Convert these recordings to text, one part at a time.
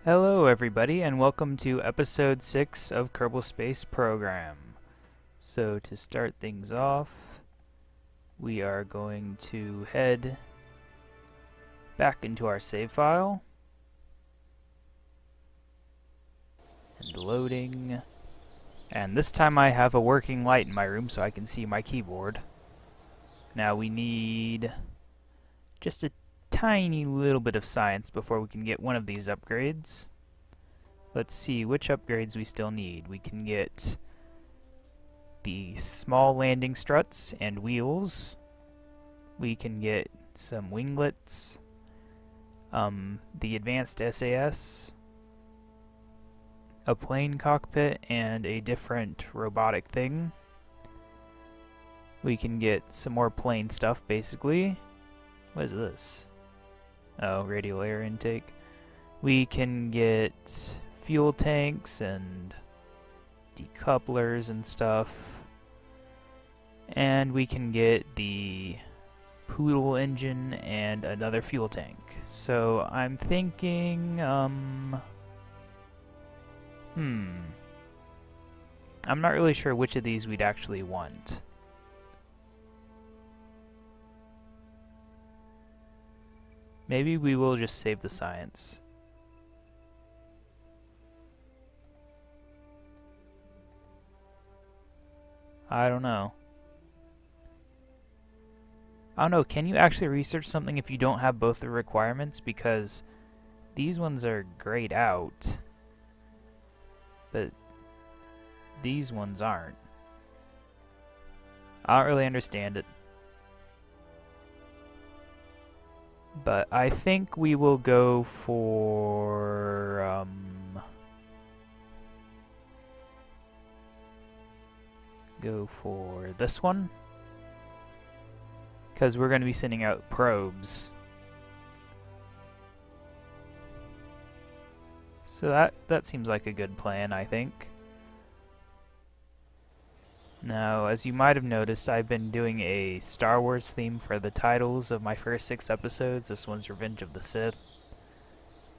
Hello everybody and welcome to episode 6 of Kerbal Space Program. So to start things off, we are going to head back into our save file. And loading. And this time I have a working light in my room so I can see my keyboard. Now we need just a tiny little bit of science before we can get one of these upgrades. Let's see which upgrades we still need. We can get the small landing struts and wheels. We can get some winglets, the advanced SAS, a plane cockpit, and a different robotic thing. We can get some more plane stuff, basically. What is this? Oh, radial air intake. We can get fuel tanks and decouplers and stuff. And we can get the Poodle engine and another fuel tank. So I'm thinking, I'm not really sure which of these we'd actually want. Maybe we will just save the science. I don't know. Can you actually research something if you don't have both the requirements? Because these ones are grayed out, but these ones aren't. I don't really understand it. But I think we will go for this one, because we're going to be sending out probes. So that seems like a good plan, I think. Now, as you might have noticed, I've been doing a Star Wars theme for the titles of my first 6 episodes. This one's Revenge of the Sith,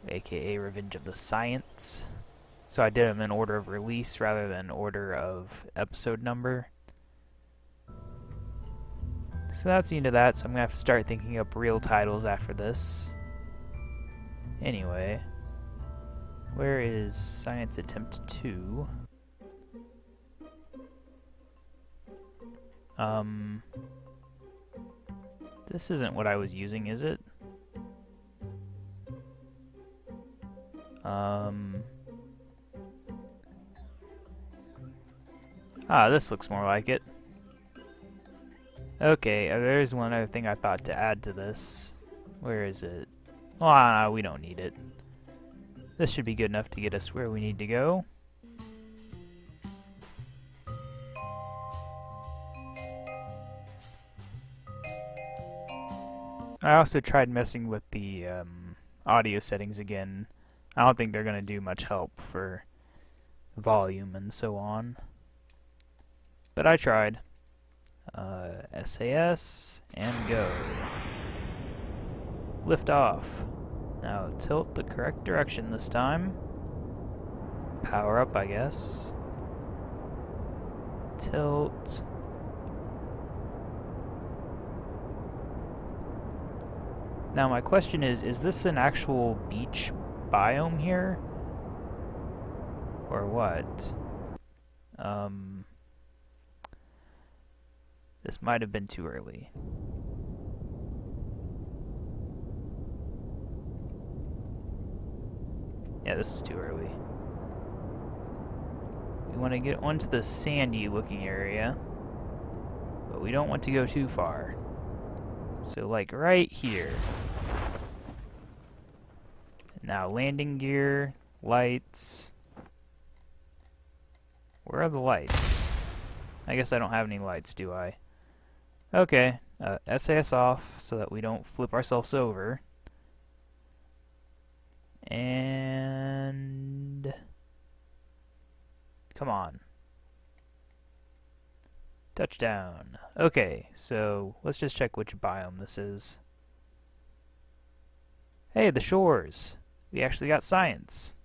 aka Revenge of the Science. So I did them in order of release rather than order of episode number. So that's the end of that, so I'm going to have to start thinking up real titles after this. Anyway, where is Science Attempt 2? This isn't what I was using, is it? This looks more like it. Okay, there's one other thing I thought to add to this. Where is it? Well, we don't need it. This should be good enough to get us where we need to go. I also tried messing with the audio settings again. I don't think they're going to do much help for volume and so on. But I tried. SAS, and go. Lift off. Now tilt the correct direction this time. Power up, I guess. Tilt. Now my question is this an actual beach biome here? Or what? This might have been too early. Yeah, this is too early. We want to get onto the sandy looking area, but we don't want to go too far. So like right here. Now landing gear, lights. Where are the lights? I guess I don't have any lights, do I? Okay, SAS off so that we don't flip ourselves over. And come on. Touchdown. Okay, so let's just check which biome this is. Hey, the shores. We actually got science.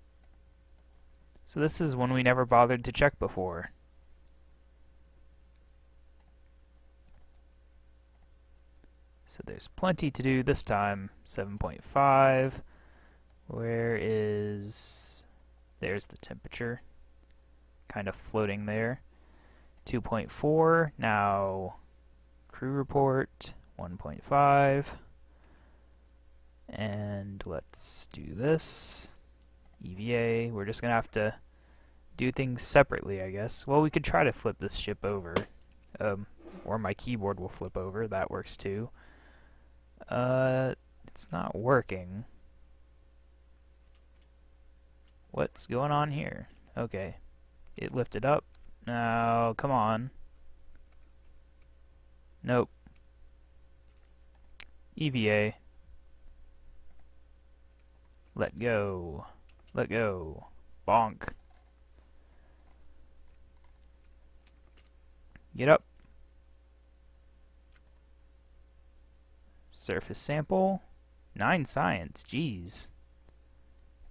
So this is one we never bothered to check before. So there's plenty to do this time. 7.5. Where is... There's the temperature. Kind of floating there. 2.4. Now, crew report. 1.5. And let's do this. EVA. We're just going to have to do things separately, I guess. Well, we could try to flip this ship over. Or my keyboard will flip over. That works too. It's not working. What's going on here? Okay. It lifted up. Now, come on. Nope. EVA. Let go. Let go. Bonk. Get up. Surface sample. 9 science. Jeez.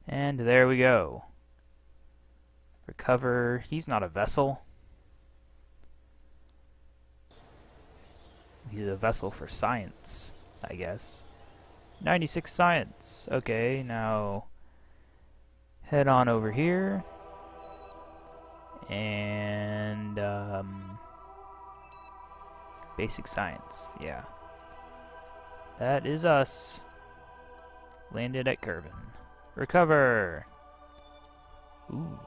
And there we go. Recover. He's not a vessel. He's a vessel for science, I guess. 96 science. Okay, now head on over here. And basic science. Yeah. That is us. Landed at Kerbal. Recover. Ooh.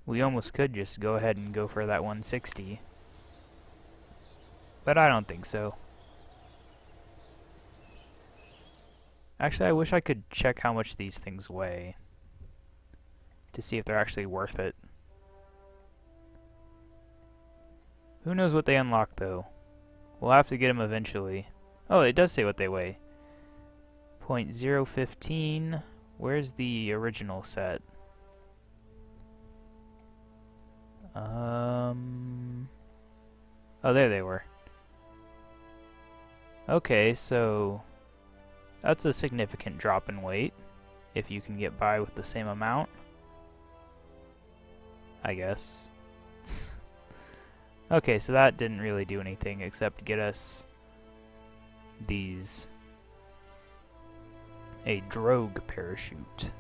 We almost could just go ahead and go for that 160. But I don't think so. Actually, I wish I could check how much these things weigh to see if they're actually worth it. Who knows what they unlock, though? We'll have to get them eventually. Oh, it does say what they weigh. 0.015. Where's the original set? Oh, there they were. Okay, so that's a significant drop in weight, if you can get by with the same amount, I guess. Okay, so that didn't really do anything except get us a drogue parachute.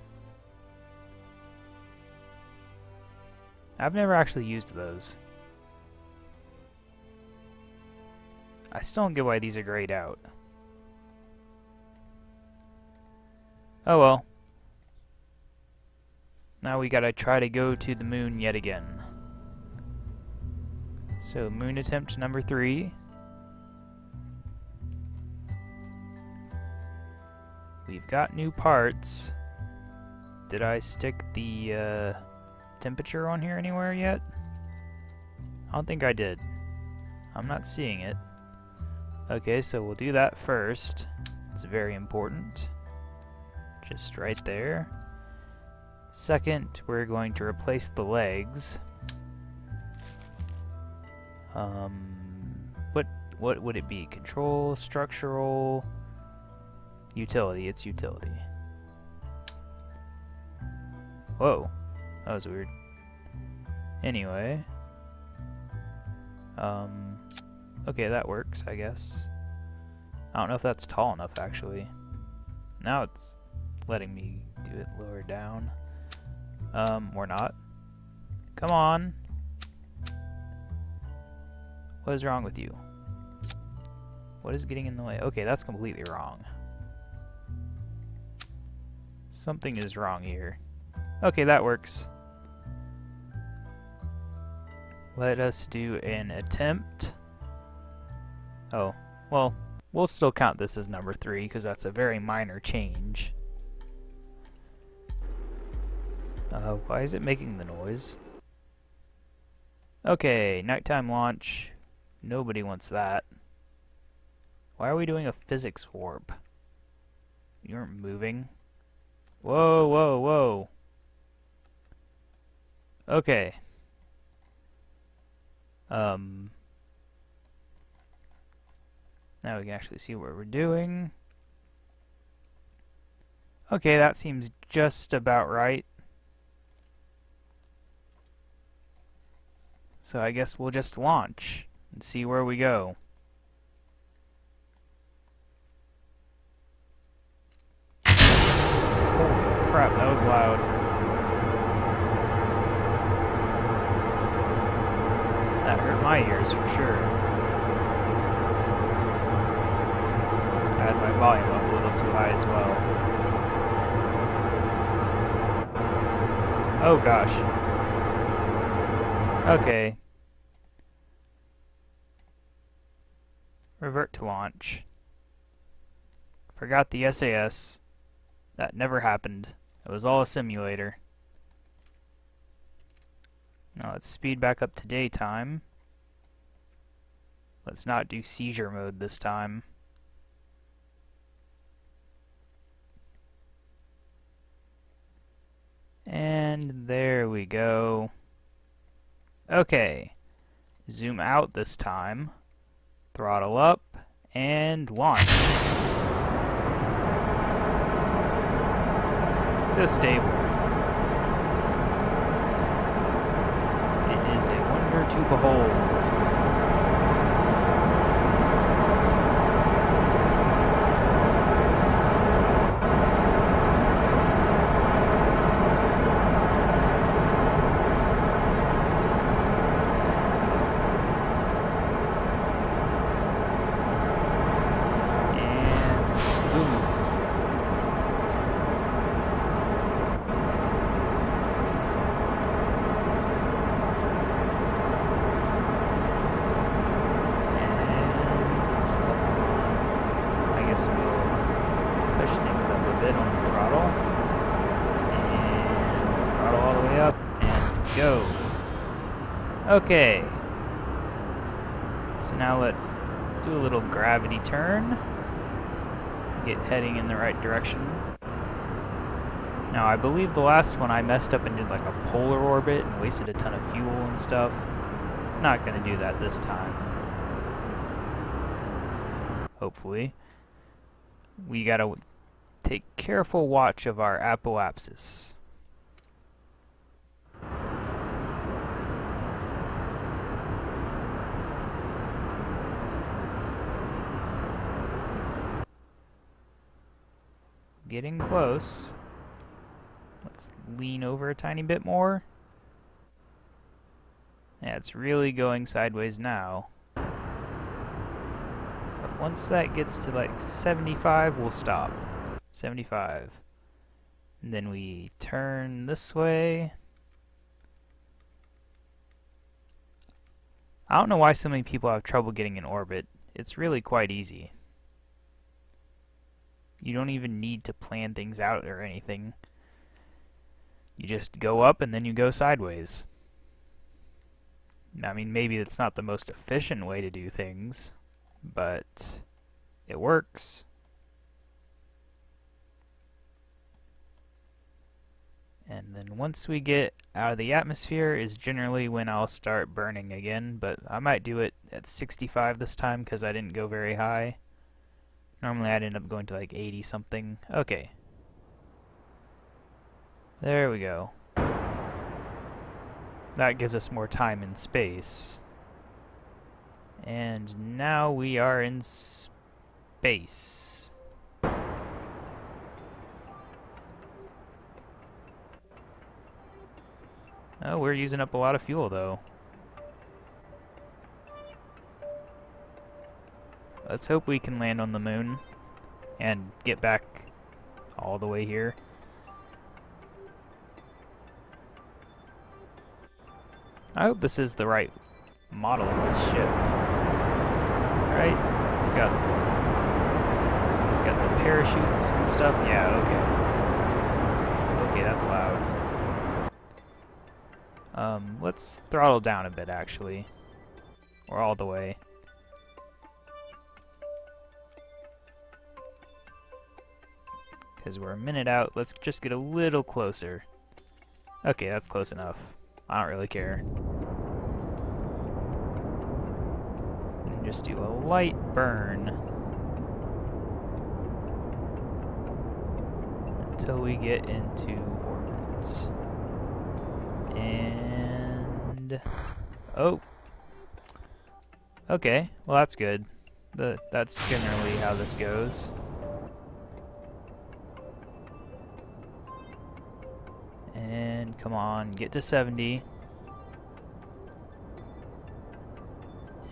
I've never actually used those. I still don't get why these are grayed out. Oh well. Now we gotta try to go to the moon yet again. So, moon attempt number 3. We've got new parts. Did I stick the temperature on here anywhere yet? I don't think I did. I'm not seeing it. Okay, so we'll do that first. It's very important. Just right there. Second, we're going to replace the legs. What would it be? Control, structural, utility. It's utility. Whoa, that was weird. Anyway, okay, that works, I guess. I don't know if that's tall enough, actually. Now it's letting me do it lower down. Or not. Come on. What is wrong with you? What is getting in the way? Okay, that's completely wrong. Something is wrong here. Okay, that works. Let us do an attempt. Oh, well, we'll still count this as number 3 because that's a very minor change. Why is it making the noise? Okay, nighttime launch. Nobody wants that. Why are we doing a physics warp? You aren't moving. Whoa, whoa, whoa. Okay. Now we can actually see what we're doing. Okay, that seems just about right. So I guess we'll just launch and see where we go. Holy crap, that was loud. That hurt my ears for sure. I had my volume up a little too high as well. Oh gosh. Okay. Revert to launch. Forgot the SAS. That never happened. It was all a simulator. Now let's speed back up to daytime. Let's not do seizure mode this time. And there we go. Okay. Zoom out this time. Throttle up and launch. So stable. It is a wonder to behold. We'll push things up a bit on the throttle, and throttle all the way up, and go. Okay, so now let's do a little gravity turn, get heading in the right direction. Now I believe the last one I messed up and did like a polar orbit and wasted a ton of fuel and stuff. I'm not going to do that this time. Hopefully. We gotta take careful watch of our apoapsis. Getting close. Let's lean over a tiny bit more. Yeah, it's really going sideways now. Once that gets to like 75, we'll stop. 75. And then we turn this way. I don't know why so many people have trouble getting in orbit. It's really quite easy. You don't even need to plan things out or anything. You just go up and then you go sideways. I mean, maybe it's not the most efficient way to do things, but it works. And then once we get out of the atmosphere is generally when I'll start burning again, but I might do it at 65 this time because I didn't go very high. Normally I'd end up going to like 80 something. Okay. There we go. That gives us more time in space. And now we are in space. Oh, we're using up a lot of fuel though. Let's hope we can land on the moon and get back all the way here. I hope this is the right model of this ship. Right? It's got the parachutes and stuff. Yeah, okay. Okay, that's loud. Let's throttle down a bit actually. Or all the way. Because we're a minute out, let's just get a little closer. Okay, that's close enough. I don't really care. And just do a light burn. till we get into orbit. And... oh! Okay, well that's good. That's generally how this goes. And come on, get to 70.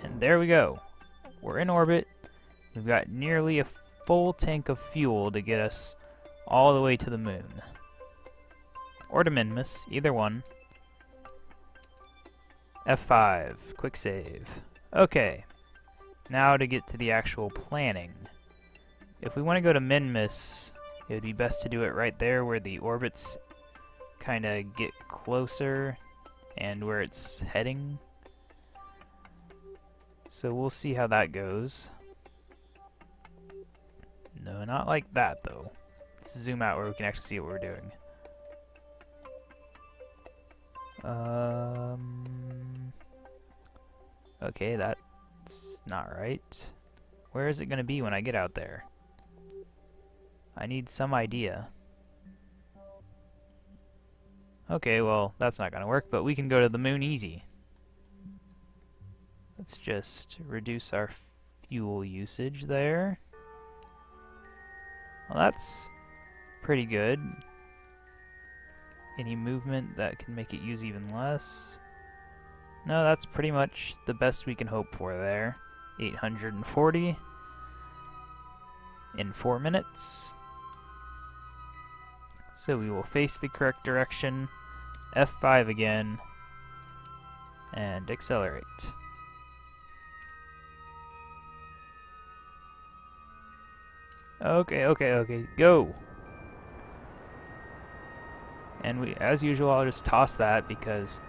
And there we go. We're in orbit. We've got nearly a full tank of fuel to get us all the way to the moon. Or to Minmus, either one. F5, quick save. Okay, now to get to the actual planning. If we want to go to Minmus, it would be best to do it right there where the orbits kind of get closer and where it's heading. So we'll see how that goes. No, not like that though. Let's zoom out where we can actually see what we're doing. Okay, that's not right. Where is it going to be when I get out there? I need some idea. Okay, well, that's not going to work, but we can go to the moon easy. Let's just reduce our fuel usage there. Well, that's pretty good. Any movement that can make it use even less. No, that's pretty much the best we can hope for there. 840 in 4 minutes. So we will face the correct direction, F5 again, and accelerate. Okay, go! And we, as usual, I'll just toss that because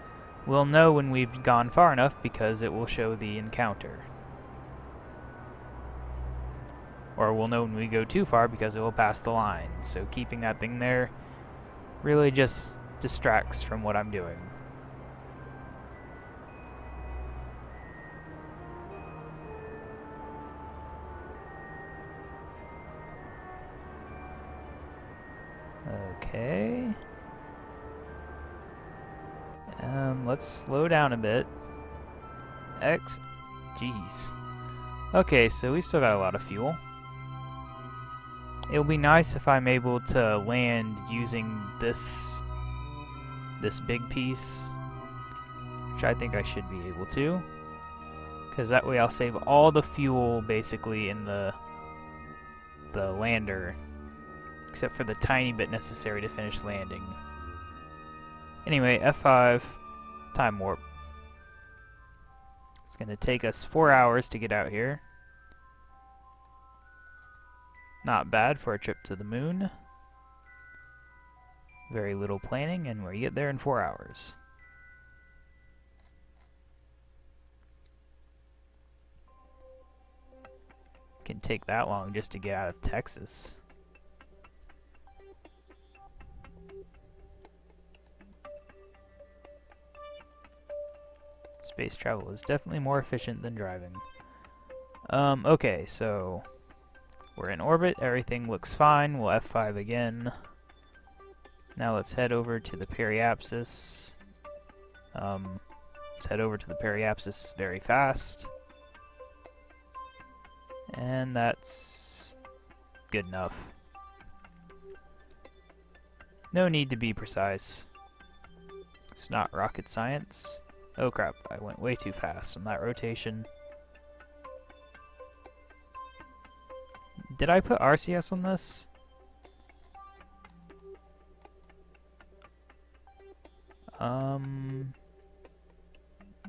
we'll know when we've gone far enough because it will show the encounter. Or we'll know when we go too far because it will pass the line. So keeping that thing there really just distracts from what I'm doing. Okay. Let's slow down a bit. Jeez. Okay, so we still got a lot of fuel. It'll be nice if I'm able to land using this big piece, which I think I should be able to, because that way I'll save all the fuel basically in the lander, except for the tiny bit necessary to finish landing. Anyway, F5, time warp. It's going to take us 4 hours to get out here. Not bad for a trip to the moon. Very little planning, and we get there in 4 hours. Can take that long just to get out of Texas. Space travel is definitely more efficient than driving. Okay, so we're in orbit, everything looks fine, we'll F5 again. Now let's head over to the periapsis. Let's head over to the periapsis very fast. And that's good enough. No need to be precise. It's not rocket science. Oh crap, I went way too fast on that rotation. Did I put RCS on this?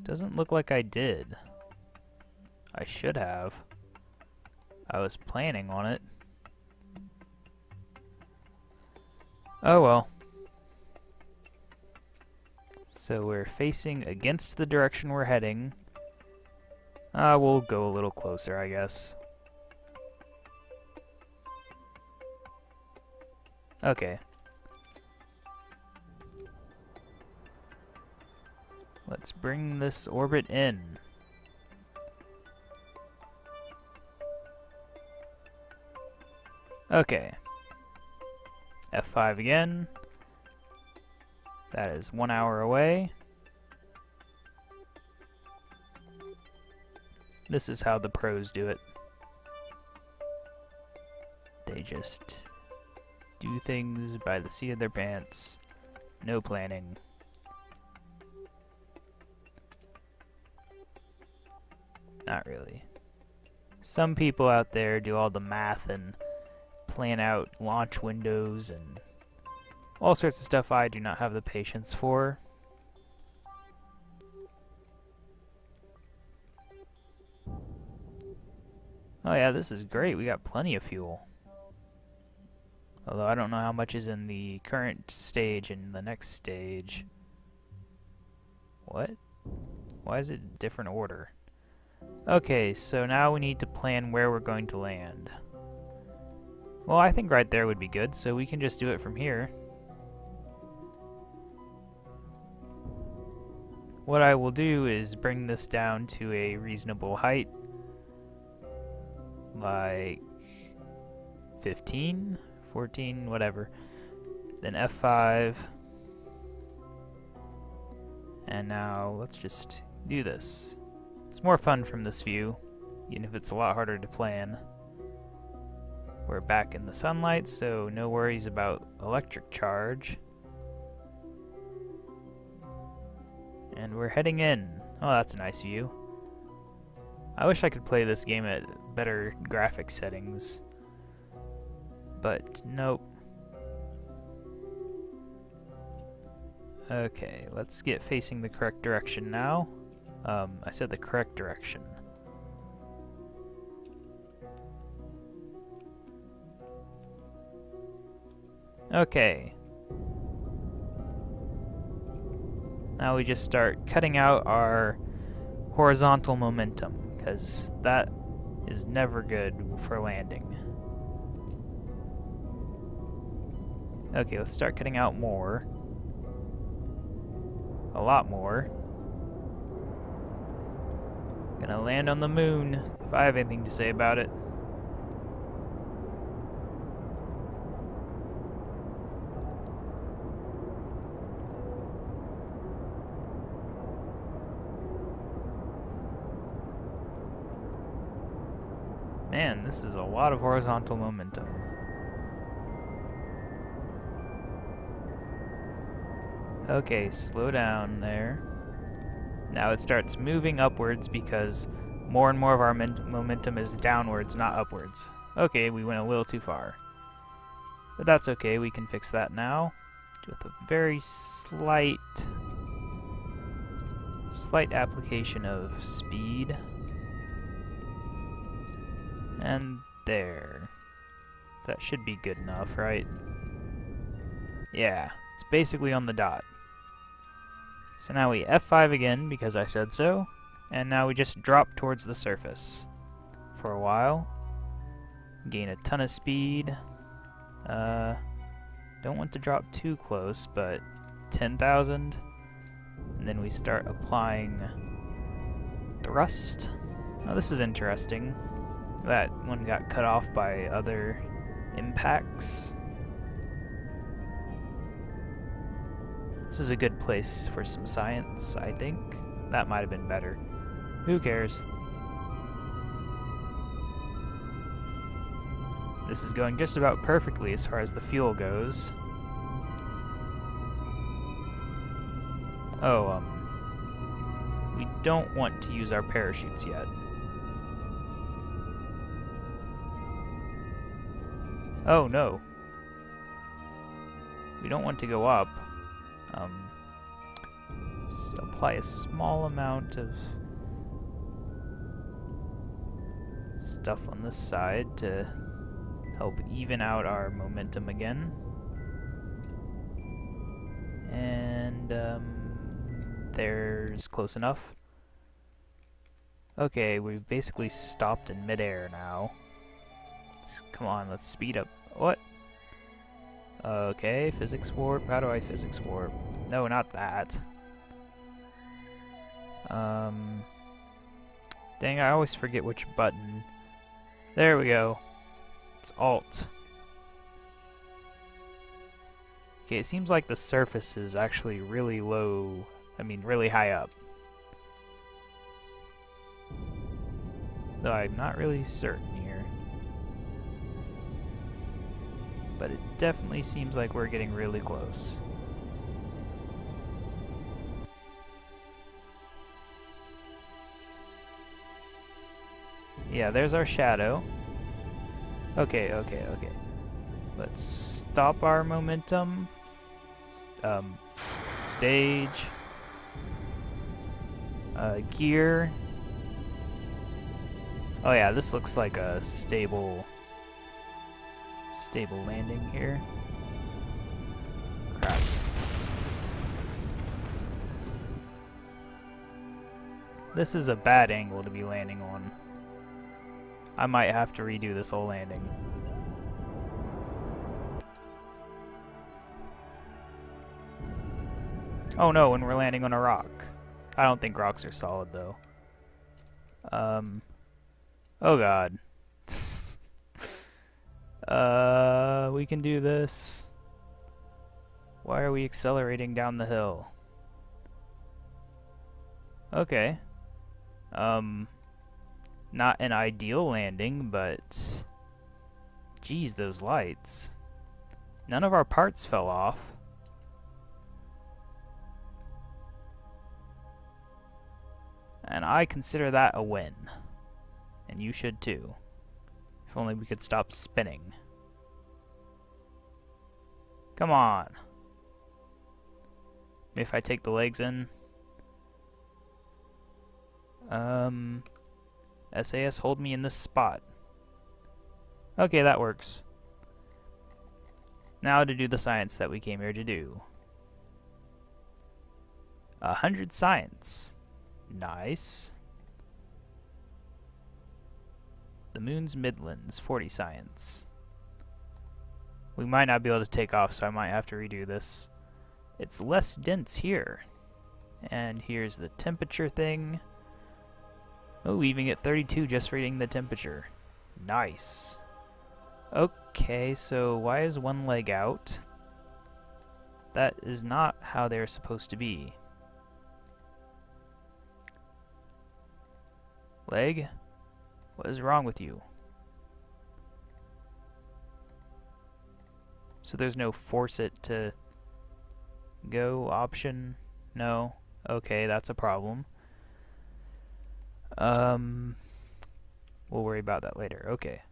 Doesn't look like I did. I should have. I was planning on it. Oh well. So we're facing against the direction we're heading. We'll go a little closer, I guess. Okay. Let's bring this orbit in. Okay. F5 again. That is 1 hour away. This is how the pros do it. They just do things by the seat of their pants. No planning. Not really. Some people out there do all the math and plan out launch windows and all sorts of stuff I do not have the patience for. Oh yeah, this is great. We got plenty of fuel. Although I don't know how much is in the current stage and the next stage. What? Why is it a different order? Okay, so now we need to plan where we're going to land. Well, I think right there would be good, so we can just do it from here. What I will do is bring this down to a reasonable height, like 15, 14, whatever. Then F5. And now let's just do this. It's more fun from this view, even if it's a lot harder to plan. We're back in the sunlight, so no worries about electric charge. And we're heading in. Oh, that's a nice view. I wish I could play this game at better graphics settings. But nope. Okay, let's get facing the correct direction now. I said the correct direction. Okay. Now we just start cutting out our horizontal momentum, because that is never good for landing. Okay, let's start cutting out more. A lot more. Gonna land on the moon, if I have anything to say about it. Man, this is a lot of horizontal momentum. Okay, slow down there. Now it starts moving upwards because more and more of our momentum is downwards, not upwards. Okay, we went a little too far. But that's okay, we can fix that now. With a very slight application of speed. And there. That should be good enough, right? Yeah, it's basically on the dot. So now we F5 again, because I said so, and now we just drop towards the surface for a while. Gain a ton of speed. Don't want to drop too close, but 10,000. And then we start applying thrust. Oh, this is interesting. That one got cut off by other impacts. This is a good place for some science, I think. That might have been better. Who cares? This is going just about perfectly as far as the fuel goes. Oh, we don't want to use our parachutes yet. Oh, no. We don't want to go up. So apply a small amount of stuff on this side to help even out our momentum again. And there's close enough. Okay, we've basically stopped in midair now. Come on, let's speed up. What? Okay, physics warp. How do I physics warp? No, not that. Dang, I always forget which button. There we go. It's Alt. Okay, it seems like the surface is actually really low, really high up. Though I'm not really certain here. But it definitely seems like we're getting really close. Yeah, there's our shadow. Okay. Let's stop our momentum. Stage. Gear. Oh yeah, this looks like a stable landing here. Crap. This is a bad angle to be landing on. I might have to redo this whole landing. Oh no, when we're landing on a rock. I don't think rocks are solid though. Oh god. We can do this. Why are we accelerating down the hill? Okay. Not an ideal landing, but... Geez, those lights. None of our parts fell off. And I consider that a win. And you should too. If only we could stop spinning. Come on. Maybe if I take the legs in. SAS, hold me in this spot. Okay, that works. Now to do the science that we came here to do. 100 science. Nice. The moon's midlands, 40 science. We might not be able to take off, so I might have to redo this. It's less dense here. And here's the temperature thing. Oh, we even get 32 just reading the temperature. Nice. Okay, so why is one leg out? That is not how they're supposed to be. Leg? What is wrong with you? So there's no force it to go option? No? Okay, that's a problem. We'll worry about that later. Okay.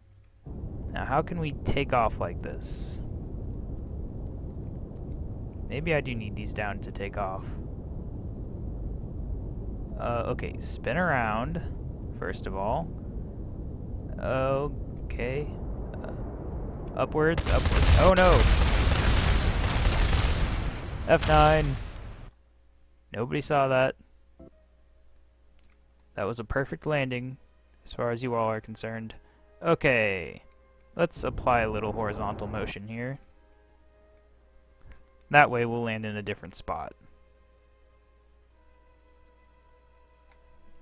Now how can we take off like this? Maybe I do need these down to take off. Okay, spin around, first of all. Okay. Upwards. Oh no! F9! Nobody saw that. That was a perfect landing, as far as you all are concerned. Okay. Let's apply a little horizontal motion here. That way we'll land in a different spot.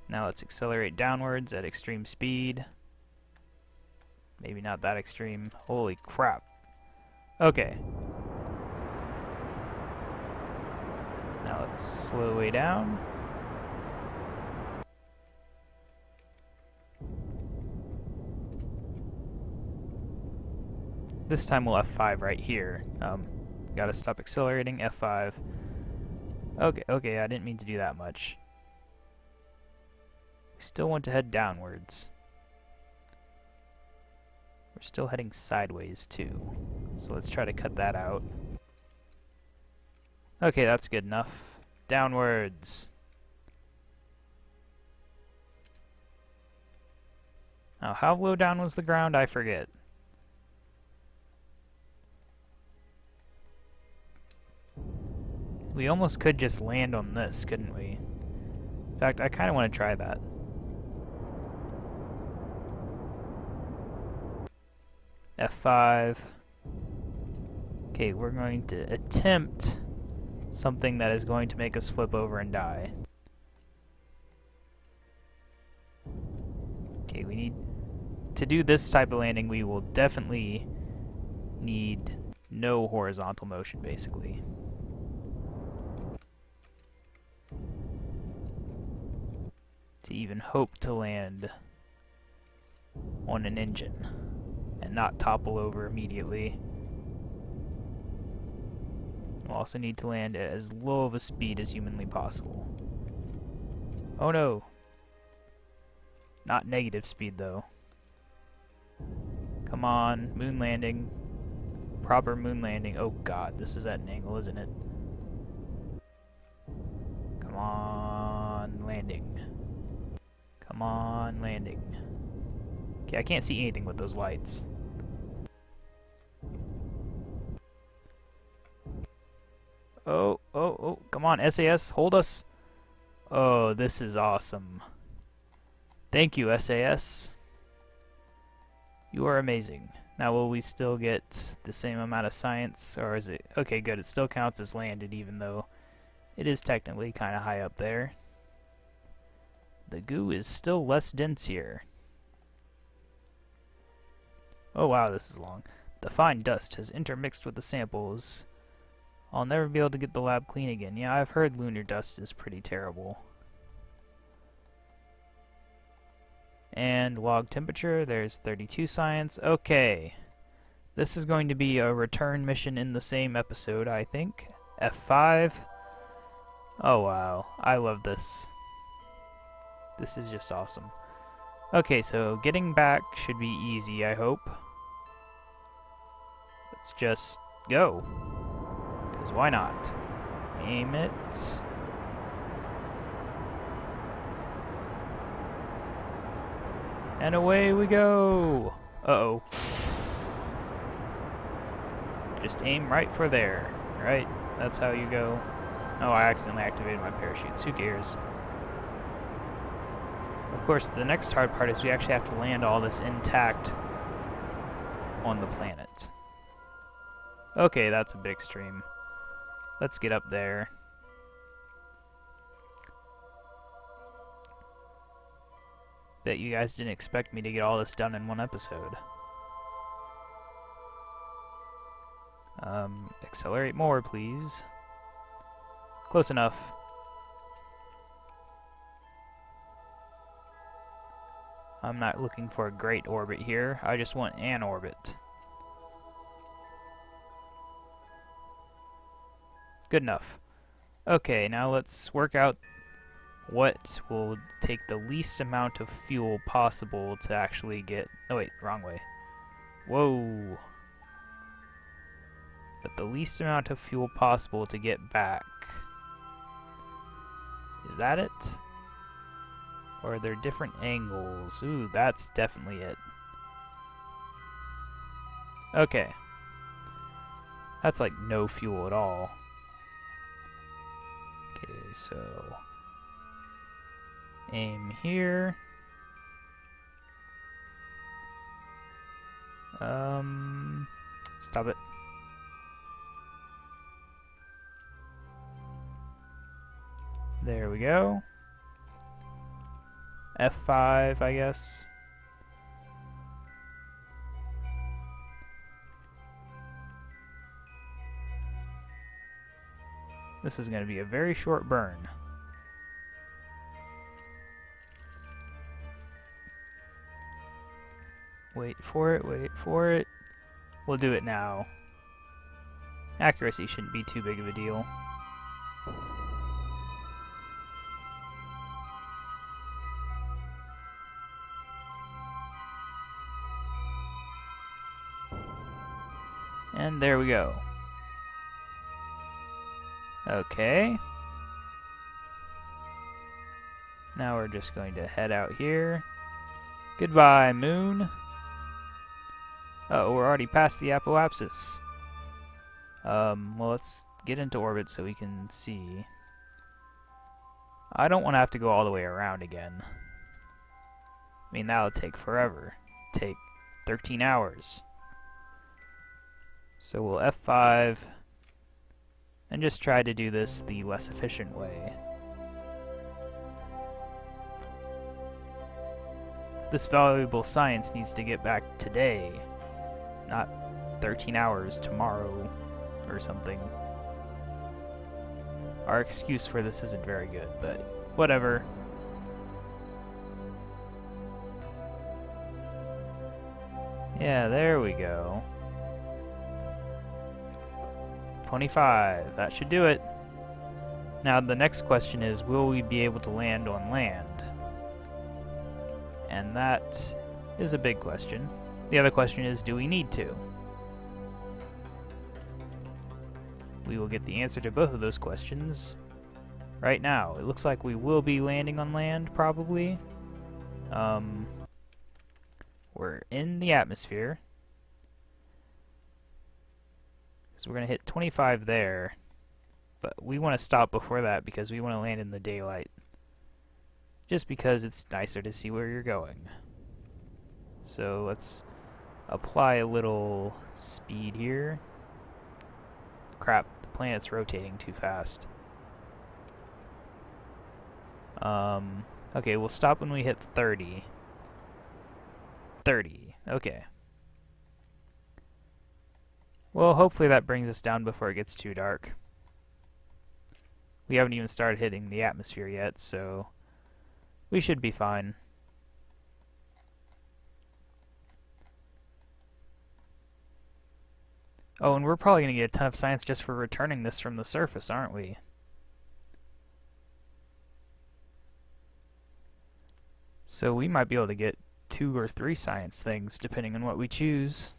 Now let's accelerate downwards at extreme speed. Maybe not that extreme. Holy crap. Okay. Now let's slow way down. This time we'll F5 right here. Gotta stop accelerating, F5. Okay, I didn't mean to do that much. We still want to head downwards. We're still heading sideways too. So let's try to cut that out. Okay, that's good enough. Downwards. Now, how low down was the ground? I forget. We almost could just land on this, couldn't we? In fact, I kind of want to try that. F5. Okay, we're going to attempt something that is going to make us flip over and die. Okay, we need to do this type of landing. We will definitely need no horizontal motion, basically. To even hope to land on an engine and not topple over immediately. We'll also need to land at as low of a speed as humanly possible. Oh no! Not negative speed though. Come on, moon landing. Proper moon landing. Oh god, this is at an angle, isn't it? Come on, landing. Come on, landing. Okay, I can't see anything with those lights. Oh, oh, oh, come on, SAS, hold us. Oh, this is awesome. Thank you, SAS. You are amazing. Now, will we still get the same amount of science, or is it... Okay, good, it still counts as landed, even though it is technically kind of high up there. The goo is still less dense here. Oh wow, this is long. The fine dust has intermixed with the samples. I'll never be able to get the lab clean again. Yeah, I've heard lunar dust is pretty terrible. And log temperature, there's 32 science. Okay. This is going to be a return mission in the same episode, I think. F5. Oh wow, I love this. This is just awesome. Okay, so getting back should be easy, I hope. Let's just go. Because why not? Aim it. And away we go! Uh-oh. Just aim right for there, right? That's how you go. Oh, I accidentally activated my parachutes. Who cares? Of course, the next hard part is we actually have to land all this intact on the planet. Okay, that's a bit extreme. Let's get up there. Bet you guys didn't expect me to get all this done in one episode. Accelerate more, please. Close enough. I'm not looking for a great orbit here. I just want an orbit. Good enough. Okay, now let's work out what will take the least amount of fuel possible to actually get... Oh wait, wrong way. Whoa. But the least amount of fuel possible to get back. Is that it? Or are there different angles? Ooh, that's definitely it. Okay. That's like no fuel at all. Okay, so... aim here. Stop it. There we go. F5, I guess. This is going to be a very short burn. Wait for it, wait for it. We'll do it now. Accuracy shouldn't be too big of a deal. And there we go. Okay. Now we're just going to head out here. Goodbye, moon. Oh, we're already past the apoapsis. Well, let's get into orbit so we can see. I don't want to have to go all the way around again. I mean, that'll take forever. Take 13 hours. So we'll F5 and just try to do this the less efficient way. This valuable science needs to get back today, not 13 hours tomorrow or something. Our excuse for this isn't very good, but whatever. Yeah, there we go. 25. That should do it. Now the next question is, will we be able to land on land? And that is a big question. The other question is, do we need to? We will get the answer to both of those questions right now. It looks like we will be landing on land, probably. We're in the atmosphere. So we're going to hit 25 there. But we want to stop before that because we want to land in the daylight. Just because it's nicer to see where you're going. So let's apply a little speed here. Crap, the planet's rotating too fast. Okay, we'll stop when we hit 30. 30, okay. Well, hopefully that brings us down before it gets too dark. We haven't even started hitting the atmosphere yet, so we should be fine. Oh, and we're probably going to get a ton of science just for returning this from the surface, aren't we? So we might be able to get 2 or 3 science things, depending on what we choose.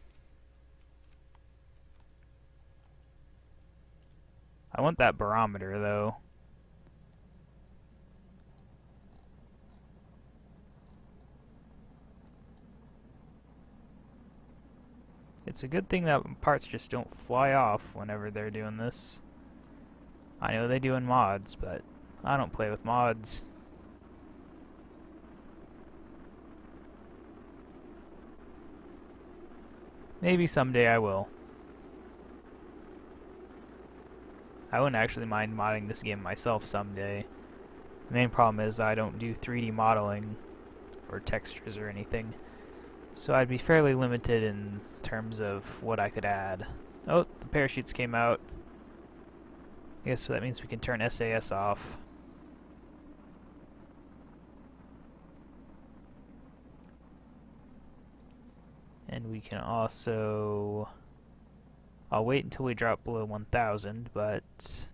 I want that barometer, though. It's a good thing that parts just don't fly off whenever they're doing this. I know they do in mods, but I don't play with mods. Maybe someday I will. I wouldn't actually mind modding this game myself someday. The main problem is I don't do 3D modeling or textures or anything. So I'd be fairly limited in terms of what I could add. Oh, the parachutes came out. I guess that means we can turn SAS off. And we can also... I'll wait until we drop below 1,000, but...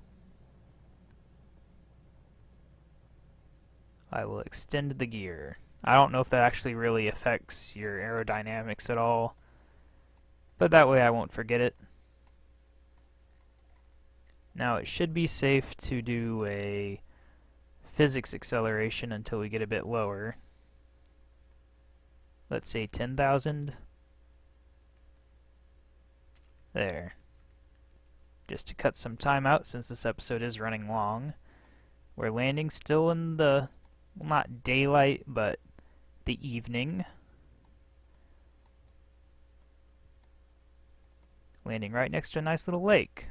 I will extend the gear. I don't know if that actually really affects your aerodynamics at all, but that way I won't forget it. Now it should be safe to do a physics acceleration until we get a bit lower. Let's say 10,000. There. Just to cut some time out since this episode is running long. We're landing still in the, well, not daylight, but the evening. Landing right next to a nice little lake.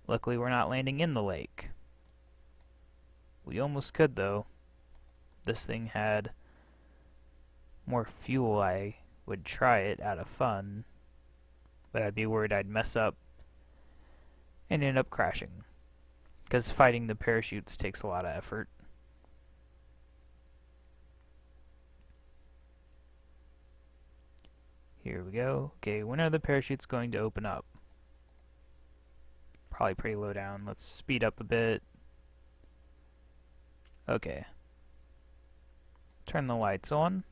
Luckily we're not landing in the lake. We almost could though. This thing had more fuel. I would try it out of fun, but I'd be worried I'd mess up and end up crashing, because fighting the parachutes takes a lot of effort. Here we go. Okay, when are the parachutes going to open up? Probably pretty low down. Let's speed up a bit. Okay. Turn the lights on.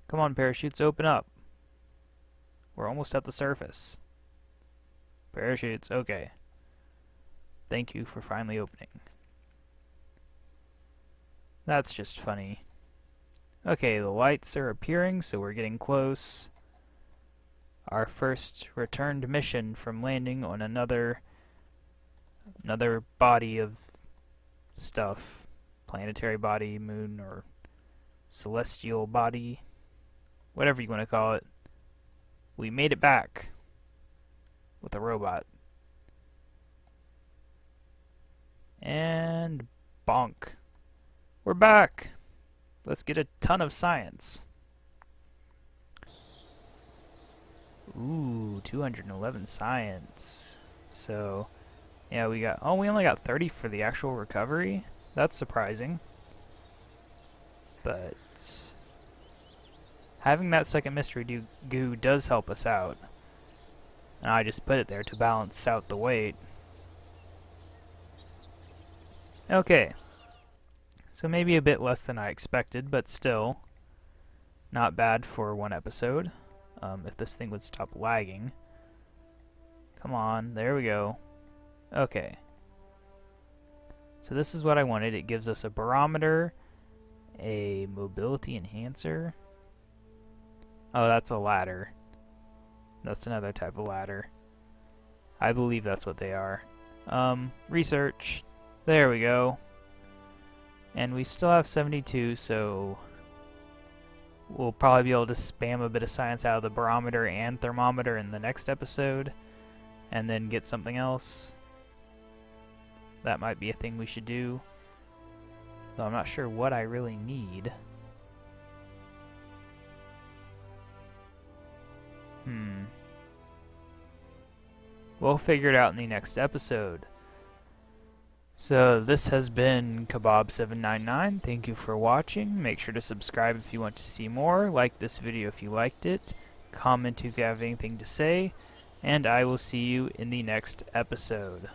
Come on, parachutes, open up. We're almost at the surface. Parachutes, okay. Thank you for finally opening. That's just funny. Okay, the lights are appearing, so we're getting close. Our first returned mission from landing on another body of stuff. Planetary body, moon, or celestial body. Whatever you want to call it. We made it back with a robot. And bonk. We're back! Let's get a ton of science. Ooh, 211 science. So, yeah, we only got 30 for the actual recovery. That's surprising. But having that second mystery goo does help us out. And I just put it there to balance out the weight. Okay. So maybe a bit less than I expected, but still not bad for one episode. If this thing would stop lagging. Come on, there we go. Okay. So this is what I wanted. It gives us a barometer, a mobility enhancer. Oh, that's a ladder. That's another type of ladder. I believe that's what they are. Research. There we go. And we still have 72, so we'll probably be able to spam a bit of science out of the barometer and thermometer in the next episode, and then get something else. That might be a thing we should do, though I'm not sure what I really need. We'll figure it out in the next episode. So this has been KaBob799. Thank you for watching. Make sure to subscribe if you want to see more, like this video if you liked it, comment if you have anything to say, and I will see you in the next episode.